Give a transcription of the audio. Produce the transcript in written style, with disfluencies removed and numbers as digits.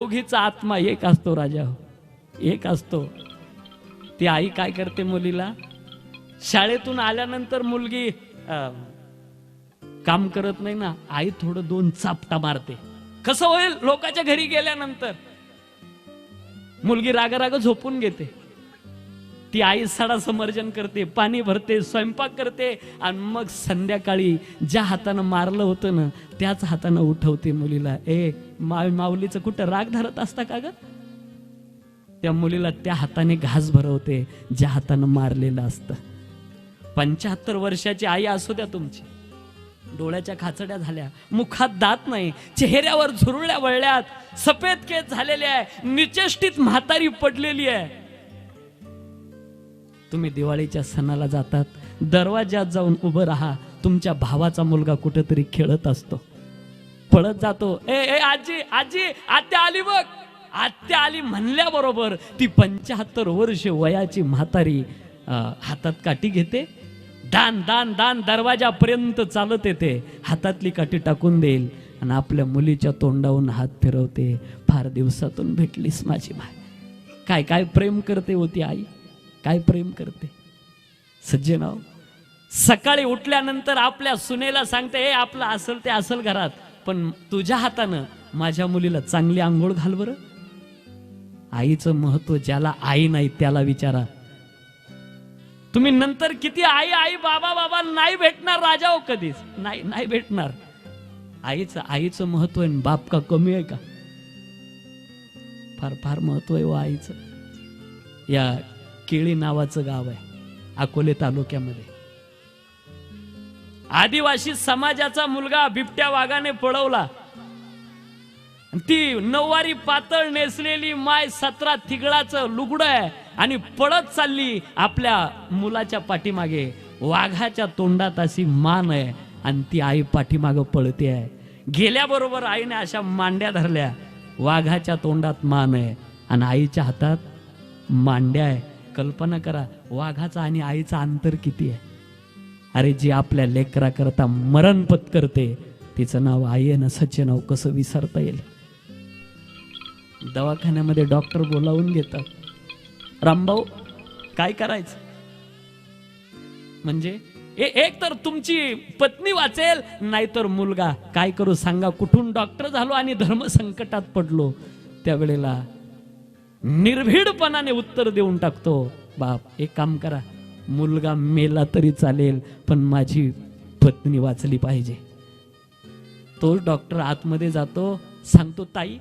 दोघीचा आत्मा एक असतो राजा, एक असतो. ती आई काय करते मुलीला, शाळेतून आल्यानंतर मुलगी काम करत नाही ना, आई थोडं दोन चापटा मारते. कसं होईल लोकांच्या घरी गेल्यानंतर, मुलगी राग झोपून घेते. ती आई सडा समर्जन करते, पाणी भरते, स्वयंपाक करते आणि मग संध्याकाळी ज्या हातानं मारलं होतं ना त्याच हातानं उठवते मुलीला. माऊलीचं कुठं राग धरत असता का ग? त्या मुलीला त्या हाताने घास भरवते ज्या हातानं मारलेलं असतं. 75 वर्षाची आई असू द्या तुमची, डोळ्याच्या खाचड्या झाल्या, मुखात दात नाही, चेहऱ्यावर झुरळ्या वळल्यात, सफेद केस झालेले आहे, निचेष्टित म्हातारी पडलेली आहे. तुम्ही दिवाळीच्या सणाला जातात, दरवाजात जाऊन उभं राहा, तुमच्या भावाचा मुलगा कुठेतरी खेळत असतो, पळत जातो. ए आजी आजी, आत्या आली बघ. आत्या आली म्हणल्याबरोबर ती 75 वर्ष वयाची म्हातारी हातात काठी घेते, दान दान दान दरवाजापर्यंत चालत येते, हातातली काठी टाकून देईल आणि आपल्या मुलीच्या तोंडावरून हात फिरवते. फार दिवसातून भेटलीस माझी माय. काय काय प्रेम करते होती आई, काय प्रेम करते. सज्जनाव, सकाळी उठल्यानंतर आपल्या सुनेला सांगते, हे आपलं असल ते असल घरात, पण तुझ्या हातानं माझ्या मुलीला चांगली आंघोळ घाल बरं. आईचं महत्व ज्याला आई नाही त्याला विचारा. तुम्ही नंतर किती आई आई बाबा बाबा नाही भेटणार राजा हो, कधीच नाही, नाही भेटणार. आईचं महत्व आहे. बाप का कमी आहे का? फार फार महत्व आहे व आईचं. या केळी नावाचं गाव आहे अकोले तालुक्यामध्ये. आदिवासी समाजाचा मुलगा बिबट्या वाघाने पळवला. ती नऊवारी पातळ नेसलेली माय 17 थिगळाचं लुगडं आहे आणि पळत चालली आपल्या मुलाच्या पाठीमागे. वाघाच्या तोंडात अशी मान आहे आणि ती आई पाठीमागं पळते आहे. गेल्याबरोबर आईने अशा मांड्या धरल्या, वाघाच्या तोंडात मान आहे आणि आईच्या हातात मांड्या आहे. कल्पना करा वाघाचा आणि आईचा अंतर किती आहे. अरे जी आपल्या लेकरा करता मरण पत्करते तिचं नाव आई आहे ना. सच्चे नाव कसं विसरता येईल. दवाखान्यामध्ये डॉक्टर बोलावून घेतात, रामभाऊ काय करायचं, म्हणजे एक तर तुमची पत्नी वाचेल नाहीतर मुलगा. काय करू सांगा. कुठून डॉक्टर झालो आणि धर्म संकटात पडलो. त्यावेळेला निर्भीडपणाने उत्तर देऊन टाकतो, बाप एक काम करा, मुलगा मेला तरी चालेल पण माझी पत्नी वाचली पाहिजे. तोच डॉक्टर आतमध्ये जातो, सांगतो, ताई